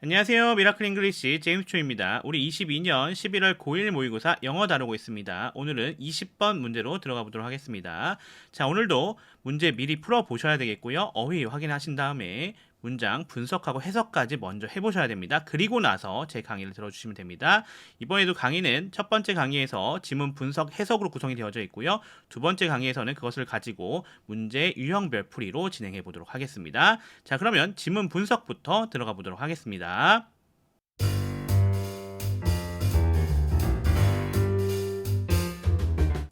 안녕하세요. 미라클 잉글리시 제임스 초입니다. 우리 22년 11월 고1 모의고사 영어 다루고 있습니다. 오늘은 20번 문제로 들어가 보도록 하겠습니다. 자, 오늘도 문제 미리 풀어 보셔야 되겠고요. 어휘 확인하신 다음에 문장 분석하고 해석까지 먼저 해보셔야 됩니다. 그리고 나서 제 강의를 들어주시면 됩니다. 이번에도 강의는 첫 번째 강의에서 지문 분석 해석으로 구성이 되어져 있고요. 두 번째 강의에서는 그것을 가지고 문제 유형별 풀이로 진행해 보도록 하겠습니다. 자, 그러면 지문 분석부터 들어가 보도록 하겠습니다.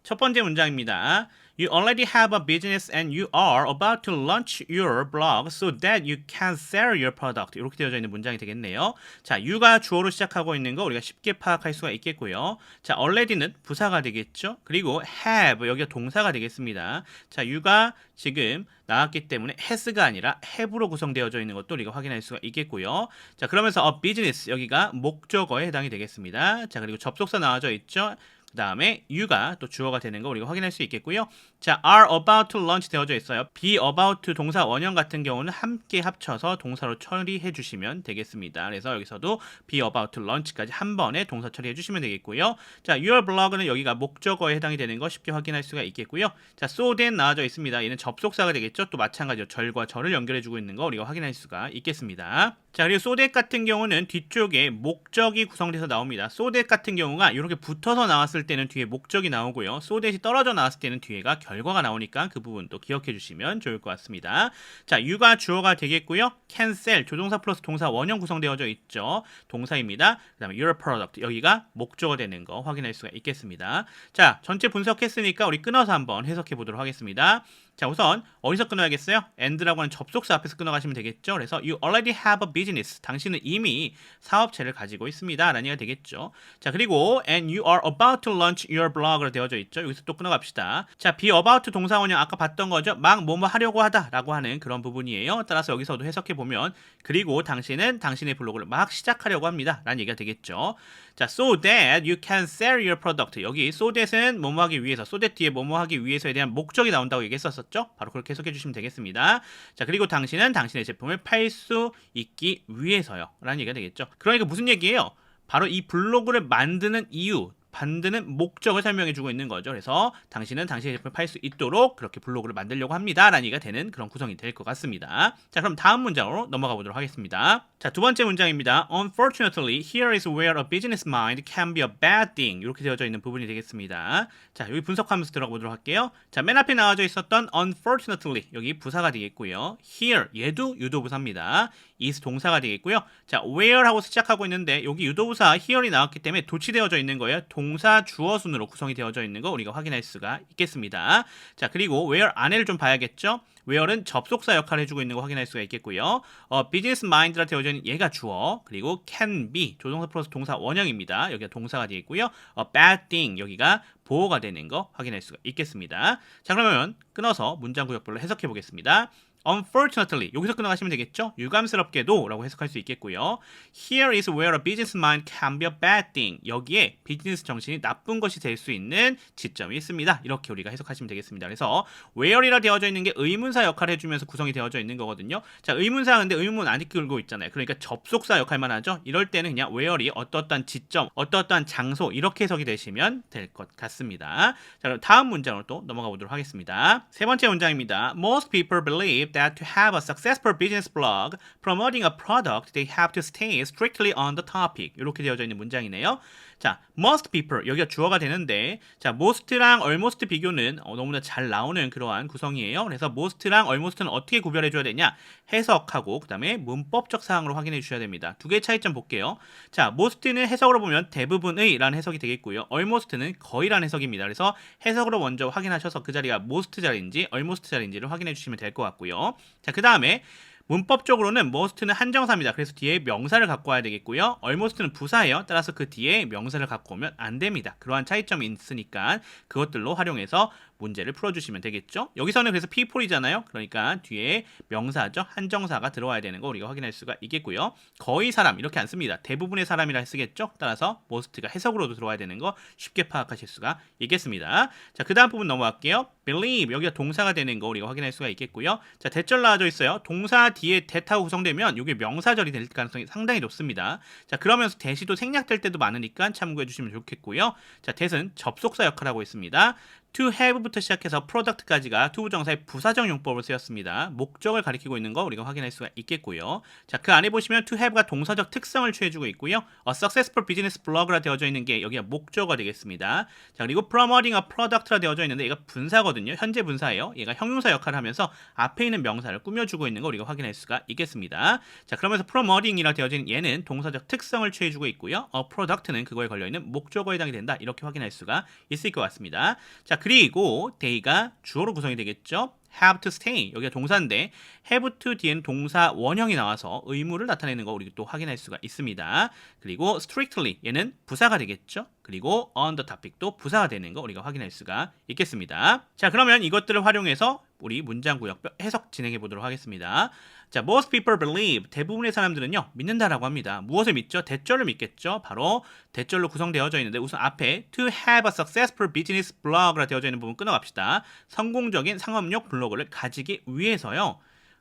첫 번째 문장입니다. You already have a business and you are about to launch your blog so that you can sell your product. 이렇게 되어져 있는 문장이 되겠네요. 자, you가 주어로 시작하고 있는 거 우리가 쉽게 파악할 수가 있겠고요. 자, already는 부사가 되겠죠. 그리고 have 여기가 동사가 되겠습니다. 자, you가 지금 나왔기 때문에 has가 아니라 have로 구성되어져 있는 것도 우리가 확인할 수가 있겠고요. 자, 그러면서 a business 여기가 목적어에 해당이 되겠습니다. 자, 그리고 접속사 나와져 있죠. 그 다음에 you가 또 주어가 되는 거 우리가 확인할 수 있겠고요. 자, are about to launch 되어져 있어요. be about to 동사 원형 같은 경우는 함께 합쳐서 동사로 처리해 주시면 되겠습니다. 그래서 여기서도 be about to launch까지 한 번에 동사 처리해 주시면 되겠고요. 자, your blog는 여기가 목적어에 해당이 되는 거 쉽게 확인할 수가 있겠고요. 자, so then 나와져 있습니다. 얘는 접속사가 되겠죠. 또 마찬가지로 절과 절을 연결해 주고 있는 거 우리가 확인할 수가 있겠습니다. 자, 그리고 so that 같은 경우는 뒤쪽에 목적이 구성돼서 나옵니다. so that 같은 경우가 이렇게 붙어서 나왔을 때는 뒤에 목적이 나오고요. so that이 떨어져 나왔을 때는 뒤에가 결과가 나오니까 그 부분도 기억해 주시면 좋을 것 같습니다. 자, you가 주어가 되겠고요. can sell 조동사 플러스 동사 원형 구성되어져 있죠. 동사입니다. 그 다음에 your product 여기가 목적어 되는 거 확인할 수가 있겠습니다. 자, 전체 분석했으니까 우리 끊어서 한번 해석해 보도록 하겠습니다. 자, 우선 어디서 끊어야겠어요? and라고 하는 접속사 앞에서 끊어가시면 되겠죠. 그래서 you already have a business. 당신은 이미 사업체를 가지고 있습니다. 라는 얘기가 되겠죠. 자, 그리고 and you are about to launch your blog으로 되어져 있죠. 여기서 또 끊어갑시다. 자, be about 동사 원형 아까 봤던 거죠. 막 뭐뭐 하려고 하다 라고 하는 그런 부분이에요. 따라서 여기서도 해석해보면 그리고 당신은 당신의 블로그를 막 시작하려고 합니다. 라는 얘기가 되겠죠. 자, so that you can sell your product. 여기 so that은 뭐뭐 하기 위해서, so that 뒤에 뭐뭐 하기 위해서에 대한 목적이 나온다고 얘기했었죠. 바로 그렇게 해석해 주시면 되겠습니다. 자, 그리고 당신은 당신의 제품을 팔 수 있기 위해서요. 라는 얘기가 되겠죠. 그러니까 무슨 얘기예요? 바로 이 블로그를 만드는 이유, 만드는 목적을 설명해 주고 있는 거죠. 그래서 당신은 당신의 제품을 팔 수 있도록 그렇게 블로그를 만들려고 합니다. 라는 얘기가 되는 그런 구성이 될 것 같습니다. 자, 그럼 다음 문장으로 넘어가 보도록 하겠습니다. 자, 두 번째 문장입니다. Unfortunately, here is where a business mind can be a bad thing. 이렇게 되어져 있는 부분이 되겠습니다. 자, 여기 분석하면서 들어가 보도록 할게요. 자, 맨 앞에 나와져 있었던 unfortunately 여기 부사가 되겠고요. here 얘도 유도부사입니다. is 동사가 되겠고요. 자, where 하고 시작하고 있는데 여기 유도부사 here이 나왔기 때문에 도치되어져 있는 거예요. 동사 주어 순으로 구성이 되어져 있는 거 우리가 확인할 수가 있겠습니다. 자, 그리고 where 안에를 좀 봐야겠죠. where는 접속사 역할을 해주고 있는 거 확인할 수가 있겠고요. business mind라 되어져 있는 얘가 주어, 그리고 can be 조동사 플러스 동사 원형입니다. 여기가 동사가 되겠고요. bad thing 여기가 보호가 되는 거 확인할 수가 있겠습니다. 자, 그러면 끊어서 문장 구역별로 해석해 보겠습니다. Unfortunately 여기서 끊어가시면 되겠죠. 유감스럽게도 라고 해석할 수 있겠고요. Here is where a business mind can be a bad thing. 여기에 비즈니스 정신이 나쁜 것이 될 수 있는 지점이 있습니다. 이렇게 우리가 해석하시면 되겠습니다. 그래서 where이라 되어져 있는 게 의문사 역할을 해주면서 구성이 되어져 있는 거거든요. 자, 의문사 근데 의문 안 이끌고 있잖아요. 그러니까 접속사 역할만 하죠. 이럴 때는 그냥 where이 어떠한 지점, 어떠한 장소 이렇게 해석이 되시면 될 것 같습니다. 자, 그럼 다음 문장으로 또 넘어가 보도록 하겠습니다. 세 번째 문장입니다. Most people believe that to have a successful business blog promoting a product, they have to stay strictly on the topic. 이렇게 되어져 있는 문장이네요. 자, most people 여기가 주어가 되는데 자, most랑 almost 비교는 너무나 잘 나오는 그러한 구성이에요. 그래서 most랑 almost는 어떻게 구별해 줘야 되냐? 해석하고 그 다음에 문법적 사항으로 확인해 주셔야 됩니다. 두 개의 차이점 볼게요. 자, most는 해석으로 보면 대부분의 라는 해석이 되겠고요. almost는 거의라는 해석입니다. 그래서 해석으로 먼저 확인하셔서 그 자리가 most 자리인지 almost 자리인지를 확인해 주시면 될 것 같고요. 자, 그 다음에 문법적으로는 most는 한정사입니다. 그래서 뒤에 명사를 갖고 와야 되겠고요. almost는 부사예요. 따라서 그 뒤에 명사를 갖고 오면 안 됩니다. 그러한 차이점이 있으니까 그것들로 활용해서 문제를 풀어주시면 되겠죠. 여기서는 그래서 people이잖아요. 그러니까 뒤에 명사죠. 한정사가 들어와야 되는 거 우리가 확인할 수가 있겠고요. 거의 사람 이렇게 안 씁니다. 대부분의 사람이라 쓰겠죠. 따라서 most가 해석으로도 들어와야 되는 거 쉽게 파악하실 수가 있겠습니다. 자, 그 다음 부분 넘어갈게요. believe 여기가 동사가 되는 거 우리가 확인할 수가 있겠고요. 자, 대절 나와져 있어요. 동사 뒤에 that하고 구성되면 이게 명사절이 될 가능성이 상당히 높습니다. 자, 그러면서 that이도 생략될 때도 많으니까 참고해 주시면 좋겠고요. 자, that은 접속사 역할을 하고 있습니다. to have부터 시작해서 product까지가 투부정사의 부사적 용법을 쓰였습니다. 목적을 가리키고 있는 거 우리가 확인할 수가 있겠고요. 자, 그 안에 보시면 to have가 동사적 특성을 취해주고 있고요. a successful business blog라 되어져 있는 게 여기가 목적어가 되겠습니다. 자, 그리고 promoting a product라 되어져 있는데 얘가 분사거든요. 현재 분사예요. 얘가 형용사 역할을 하면서 앞에 있는 명사를 꾸며주고 있는 거 우리가 확인할 수가 있겠습니다. 자, 그러면서 promoting이라 되어져 있는 얘는 동사적 특성을 취해주고 있고요. a product는 그거에 걸려있는 목적어에 해당이 된다. 이렇게 확인할 수가 있을 것 같습니다. 자, 그리고 they가 주어로 구성이 되겠죠. have to stay 여기가 동사인데 have to 뒤에는 동사 원형이 나와서 의무를 나타내는 거 우리 또 확인할 수가 있습니다. 그리고 strictly 얘는 부사가 되겠죠. 그리고 on the topic도 부사가 되는 거 우리가 확인할 수가 있겠습니다. 자, 그러면 이것들을 활용해서 우리 문장 구역 해석 진행해 보도록 하겠습니다. 자, most people believe 대부분의 사람들은요 믿는다라고 합니다. 무엇을 믿죠? 대절을 믿겠죠. 바로 대절로 구성되어져 있는데 우선 앞에 to have a successful business blog라 되어져 있는 부분 끊어갑시다. 성공적인 상업용 블로그를 가지기 위해서요.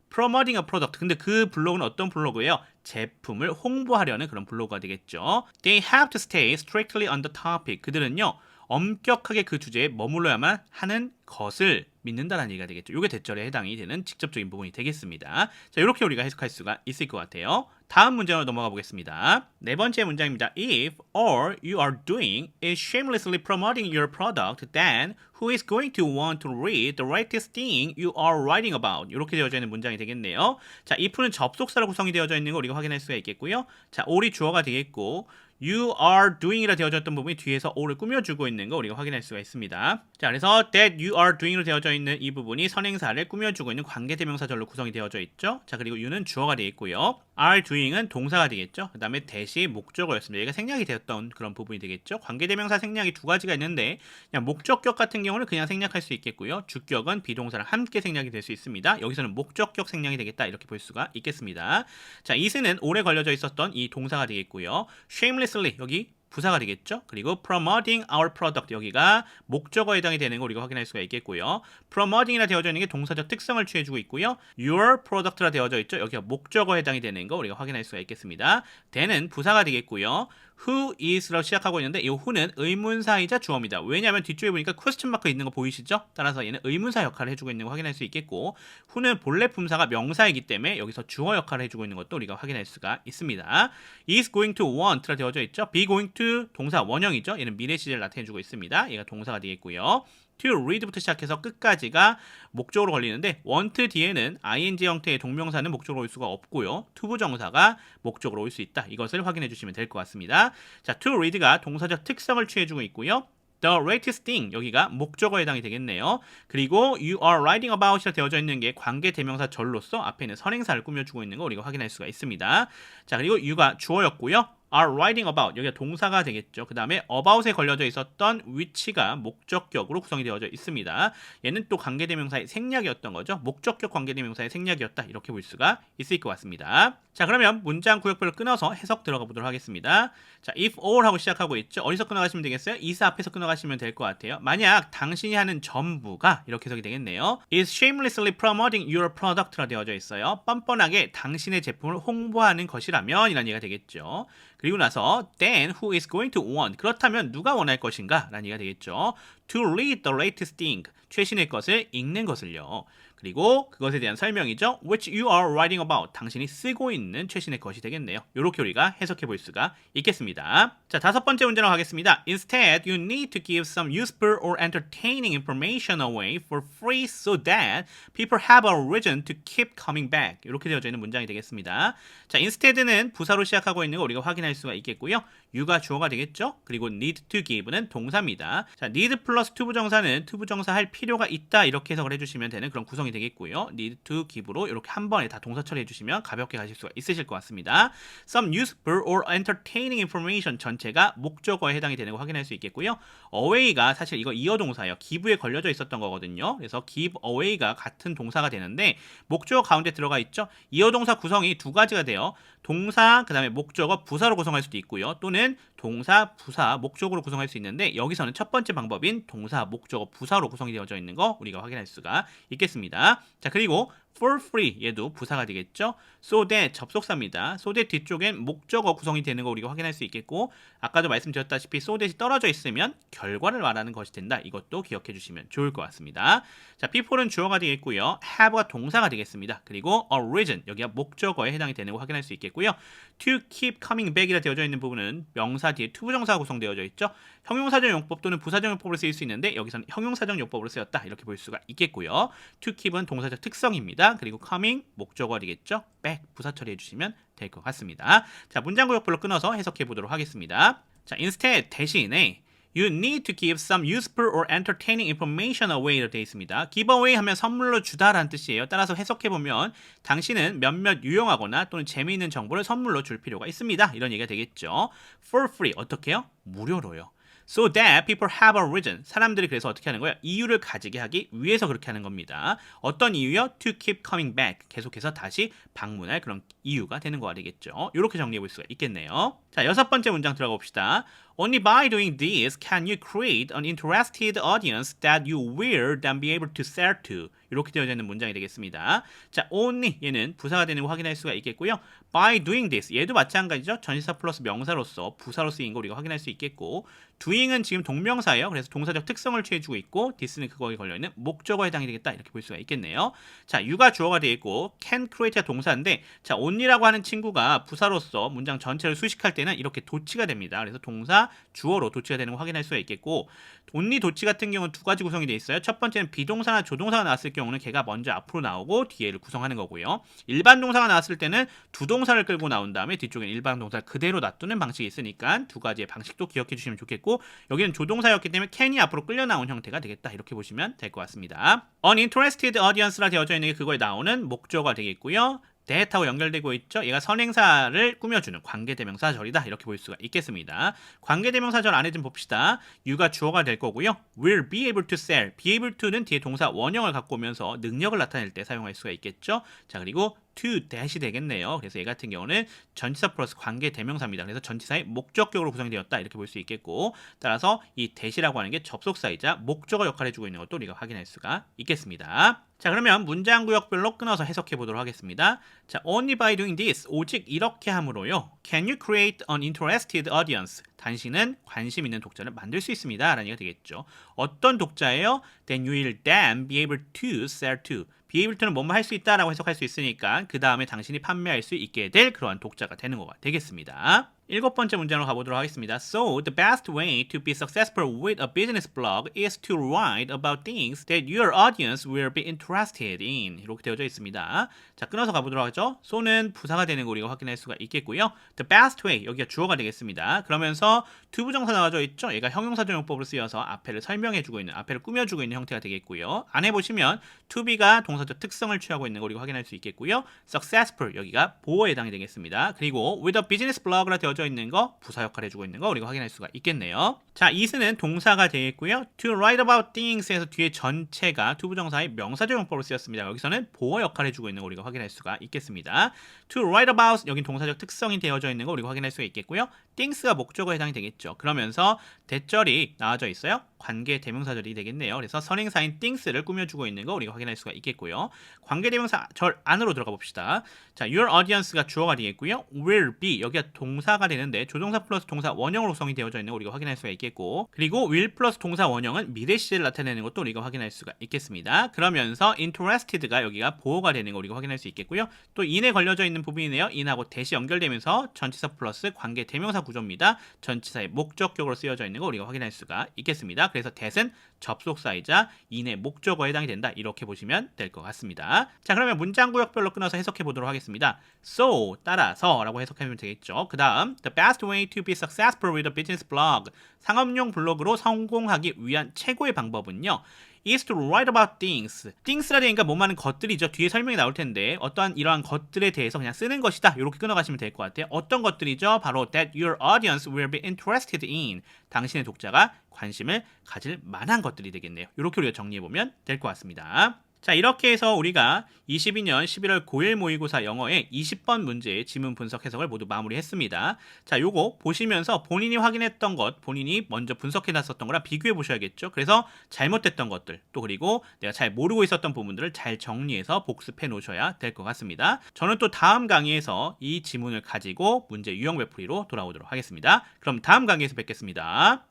promoting a product. 근데 그 블로그는 어떤 블로그예요? 제품을 홍보하려는 그런 블로그가 되겠죠. They have to stay strictly on the topic. 그들은요 엄격하게 그 주제에 머물러야만 하는 것을 믿는다라는 얘기가 되겠죠. 이게 대절에 해당이 되는 직접적인 부분이 되겠습니다. 자, 이렇게 우리가 해석할 수가 있을 것 같아요. 다음 문장으로 넘어가 보겠습니다. 네 번째 문장입니다. If all you are doing is shamelessly promoting your product, then who is going to want to read the latest thing you are writing about? 이렇게 되어져 있는 문장이 되겠네요. 자, if는 접속사로 구성이 되어져 있는 거 우리가 확인할 수가 있겠고요. 자, all이 주어가 되겠고 you are doing이라 되어졌던 부분이 뒤에서 all을 꾸며주고 있는 거 우리가 확인할 수가 있습니다. 자, 그래서 that you are doing으로 되어져 있는 이 부분이 선행사를 꾸며주고 있는 관계대명사절로 구성이 되어져 있죠. 자, 그리고 you는 주어가 되어 있고요. are doing은 동사가 되겠죠. 그 다음에 that이 목적어였습니다. 얘가 생략이 되었던 그런 부분이 되겠죠. 관계대명사 생략이 두 가지가 있는데 그냥 목적격 같은 경우는 그냥 생략할 수 있겠고요. 주격은 비동사랑 함께 생략이 될 수 있습니다. 여기서는 목적격 생략이 되겠다 이렇게 볼 수가 있겠습니다. 자, is는 오래 걸려져 있었던 이 동사가 되겠고요. shamelessly 여기 부사가 되겠죠. 그리고 promoting our product 여기가 목적어에 해당이 되는 거 우리가 확인할 수가 있겠고요. promoting이라 되어져 있는 게 동사적 특성을 취해주고 있고요. your product라 되어져 있죠. 여기가 목적어에 해당이 되는 거 우리가 확인할 수가 있겠습니다. then은 부사가 되겠고요. who is로 시작하고 있는데 이 who는 의문사이자 주어입니다. 왜냐하면 뒤쪽에 보니까 question mark 있는 거 보이시죠? 따라서 얘는 의문사 역할을 해주고 있는 거 확인할 수 있겠고 who는 본래 품사가 명사이기 때문에 여기서 주어 역할을 해주고 있는 것도 우리가 확인할 수가 있습니다. is going to want라 되어져 있죠. be going to 동사 원형이죠. 얘는 미래 시제를 나타내주고 있습니다. 얘가 동사가 되겠고요. to read부터 시작해서 끝까지가 목적으로 걸리는데 want 뒤에는 ing 형태의 동명사는 목적으로 올 수가 없고요. 투부정사가 목적으로 올 수 있다. 이것을 확인해 주시면 될 것 같습니다. 자, to read가 동사적 특성을 취해주고 있고요. The latest thing 여기가 목적어에 해당이 되겠네요. 그리고 you are writing about이라 되어져 있는 게 관계 대명사 절로서 앞에 있는 선행사를 꾸며주고 있는 거 우리가 확인할 수가 있습니다. 자, 그리고 you가 주어였고요. are writing about 여기가 동사가 되겠죠. 그 다음에 about에 걸려져 있었던 which가 목적격으로 구성이 되어져 있습니다. 얘는 또 관계대명사의 생략이었던 거죠. 목적격 관계대명사의 생략이었다. 이렇게 볼 수가 있을 것 같습니다. 자, 그러면 문장 구역별로 끊어서 해석 들어가 보도록 하겠습니다. 자, if all 하고 시작하고 있죠. 어디서 끊어가시면 되겠어요? is 앞에서 끊어가시면 될 것 같아요. 만약 당신이 하는 전부가 이렇게 해석이 되겠네요. is shamelessly promoting your product라 되어져 있어요. 뻔뻔하게 당신의 제품을 홍보하는 것이라면 이란 얘기가 되겠죠. 그리고 나서 then who is going to want 그렇다면 누가 원할 것인가 라는 얘기가 되겠죠. to read the latest thing 최신의 것을 읽는 것을요. 그리고 그것에 대한 설명이죠. which you are writing about 당신이 쓰고 있는 최신의 것이 되겠네요. 이렇게 우리가 해석해 볼 수가 있겠습니다. 자, 다섯 번째 문제로 가겠습니다. Instead, you need to give some useful or entertaining information away for free so that people have a reason to keep coming back. 이렇게 되어져 있는 문장이 되겠습니다. 자, instead는 부사로 시작하고 있는 거 우리가 확인할 수가 있겠고요. you가 주어가 되겠죠. 그리고 need to give는 동사입니다. 자, need 플러스 투부정사는 투부정사 할 필요가 있다 이렇게 해석을 해주시면 되는 그런 구성이 구성이 되겠고요. need to give로 이렇게 한 번에 다 동사 처리해 주시면 가볍게 가실 수가 있으실 것 같습니다. Some useful or entertaining information 전체가 목적어에 해당이 되는 거 확인할 수 있겠고요. away가 사실 이거 이어 동사예요. give에 걸려져 있었던 거거든요. 그래서 give away가 같은 동사가 되는데 목적어 가운데 들어가 있죠. 이어 동사 구성이 두 가지가 돼요. 동사 그다음에 목적어 부사로 구성할 수도 있고요. 또는 동사 부사 목적으로 구성할 수 있는데 여기서는 첫 번째 방법인 동사 목적어 부사로 구성이 되어져 있는 거 우리가 확인할 수가 있겠습니다. 자, 그리고 for free 얘도 부사가 되겠죠. so that 접속사입니다. so that 뒤쪽엔 목적어 구성이 되는 거 우리가 확인할 수 있겠고 아까도 말씀드렸다시피 so that이 떨어져 있으면 결과를 말하는 것이 된다. 이것도 기억해 주시면 좋을 것 같습니다. 자, people은 주어가 되겠고요. have가 동사가 되겠습니다. 그리고 a reason 여기가 목적어에 해당이 되는 거 확인할 수 있겠고요. to keep coming back이라 되어져 있는 부분은 명사 뒤에 투부정사가 구성되어져 있죠. 형용사적 용법 또는 부사적 용법으로 쓰일 수 있는데 여기서는 형용사적 용법으로 쓰였다. 이렇게 볼 수가 있겠고요. to keep은 동사적 특성입니다. 그리고 coming 목적어 되겠죠. back 부사 처리해 주시면 될 것 같습니다. 자, 문장 구역별로 끊어서 해석해 보도록 하겠습니다. 자, instead 대신에 You need to give some useful or entertaining information away로 되어 있습니다. give away 하면 선물로 주다라는 뜻이에요. 따라서 해석해보면 당신은 몇몇 유용하거나 또는 재미있는 정보를 선물로 줄 필요가 있습니다. 이런 얘기가 되겠죠. For free 어떻게요? 무료로요. So that people have a reason. 사람들이 그래서 어떻게 하는 거예요? 이유를 가지게 하기 위해서 그렇게 하는 겁니다. 어떤 이유요? To keep coming back. 계속해서 다시 방문할 그런 이유가 되는 거가 되겠죠. 이렇게 정리해 볼 수가 있겠네요. 자, 6번째 문장 들어가 봅시다. Only by doing this can you create an interested audience that you will then be able to sell to. 이렇게 되어져 있는 문장이 되겠습니다. 자, only 얘는 부사가 되는 거 확인할 수가 있겠고요. By doing this 얘도 마찬가지죠. 전치사 플러스 명사로서 부사로 쓰인 거 우리가 확인할 수 있겠고 doing은 지금 동명사예요. 그래서 동사적 특성을 취해주고 있고 this는 그거에 걸려있는 목적어에 해당이 되겠다. 이렇게 볼 수가 있겠네요. 자, you가 주어가 되어 있고 can create가 동사인데 자, only라고 하는 친구가 부사로서 문장 전체를 수식할 때는 이렇게 도치가 됩니다. 그래서 동사 주어로 도치가 되는 거 확인할 수가 있겠고 only 도치 같은 경우는 두 가지 구성이 되어 있어요. 첫 번째는 비동사나 조동사가 나왔을 경우는 걔가 먼저 앞으로 나오고 뒤에를 구성하는 거고요. 일반 동사가 나왔을 때는 두 동사를 끌고 나온 다음에 뒤쪽엔 일반 동사를 그대로 놔두는 방식이 있으니까 두 가지의 방식도 기억해 주시면 좋겠고 여기는 조동사였기 때문에 can이 앞으로 끌려 나온 형태가 되겠다. 이렇게 보시면 될 것 같습니다. uninterested audience라 되어져 있는 게 그거에 나오는 목적어가 되겠고요. that하고 연결되고 있죠. 얘가 선행사를 꾸며주는 관계대명사절이다. 이렇게 볼 수가 있겠습니다. 관계대명사절 안에 좀 봅시다. you가 주어가 될 거고요. will be able to sell. be able to는 뒤에 동사 원형을 갖고 오면서 능력을 나타낼 때 사용할 수가 있겠죠. 자, 그리고 to that이 되겠네요. 그래서 얘 같은 경우는 전치사 플러스 관계 대명사입니다. 그래서 전치사의 목적격으로 구성이 되었다. 이렇게 볼 수 있겠고 따라서 이 that이라고 하는 게 접속사이자 목적어 역할을 해주고 있는 것도 우리가 확인할 수가 있겠습니다. 자, 그러면 문장 구역별로 끊어서 해석해 보도록 하겠습니다. 자, only by doing this, 오직 이렇게 함으로요. Can you create an interested audience? 당신은 관심 있는 독자를 만들 수 있습니다. 라는 얘기가 되겠죠. 어떤 독자예요? Then you will then be able to sell to. be able to는 뭐뭐 할 수 있다라고 해석할 수 있으니까 그 다음에 당신이 판매할 수 있게 될 그러한 독자가 되는 거가 되겠습니다. 7번째 문장으로 가보도록 하겠습니다. So, the best way to be successful with a business blog is to write about things that your audience will be interested in. 이렇게 되어져 있습니다. 자, 끊어서 가보도록 하죠. so는 부사가 되는 거 우리가 확인할 수가 있겠고요. The best way, 여기가 주어가 되겠습니다. 그러면서 투부정사 나와져 있죠. 얘가 형용사적 용법으로 쓰여서 앞에를 설명해주고 있는, 앞에를 꾸며주고 있는 형태가 되겠고요. 안에 보시면 to be가 동사적 특성을 취하고 있는 거 우리가 확인할 수 있겠고요. successful, 여기가 보어에 해당이 되겠습니다. 그리고 with a business blog라 되어져 있는 거 부사 역할 해주고 있는 거 우리가 확인할 수가 있겠네요. 자, is는 동사가 되겠고요. to write about things에서 뒤에 전체가 투부정사의 명사적 용법으로 쓰였습니다. 여기서는 보어 역할 해주고 있는 거 우리가 확인할 수가 있겠습니다. to write about 여긴 동사적 특성이 되어져 있는 거 우리가 확인할 수가 있겠고요. things가 목적어에 해당이 되겠죠. 그러면서 대절이 나와져 있어요. 관계 대명사절이 되겠네요. 그래서 선행사인 things를 꾸며주고 있는 거 우리가 확인할 수가 있겠고요. 관계 대명사절 안으로 들어가 봅시다. 자, your audience가 주어가 되겠고요. will be 여기가 동사가 되는데 조동사 플러스 동사 원형으로 구성이 되어져 있는 거 우리가 확인할 수가 있겠고 그리고 will 플러스 동사 원형은 미래 시제를 나타내는 것도 우리가 확인할 수가 있겠습니다. 그러면서 interested가 여기가 보호가 되는 거 우리가 확인할 수 있겠고요. 또 in에 걸려져 있는 부분이네요. in하고 that이 연결되면서 전치사 플러스 관계 대명사 구조입니다. 전치사의 목적격으로 쓰여져 있는 거 우리가 확인할 수가 있겠습니다. 그래서 that은 접속사이자 in의 목적어에 해당이 된다. 이렇게 보시면 될 것 같습니다. 자, 그러면 문장 구역별로 끊어서 해석해 보도록 하겠습니다. So, 따라서 라고 해석하면 되겠죠. 그 다음 The best way to be successful with a business blog 상업용 블로그로 성공하기 위한 최고의 방법은요. is to write about things. things라 되니까 뭐많은 것들이죠. 뒤에 설명이 나올 텐데 어떠한 이러한 것들에 대해서 그냥 쓰는 것이다. 이렇게 끊어가시면 될 것 같아요. 어떤 것들이죠? 바로 that your audience will be interested in. 당신의 독자가 관심을 가질 만한 것들이 되겠네요. 이렇게 우리가 정리해보면 될 것 같습니다. 자, 이렇게 해서 우리가 22년 11월 고1 모의고사 영어의 20번 문제의 지문 분석 해석을 모두 마무리했습니다. 자, 요거 보시면서 본인이 확인했던 것, 본인이 먼저 분석해놨었던 거랑 비교해 보셔야겠죠. 그래서 잘못됐던 것들, 또 그리고 내가 잘 모르고 있었던 부분들을 잘 정리해서 복습해 놓으셔야 될 것 같습니다. 저는 또 다음 강의에서 이 지문을 가지고 문제 유형 베풀이로 돌아오도록 하겠습니다. 그럼 다음 강의에서 뵙겠습니다.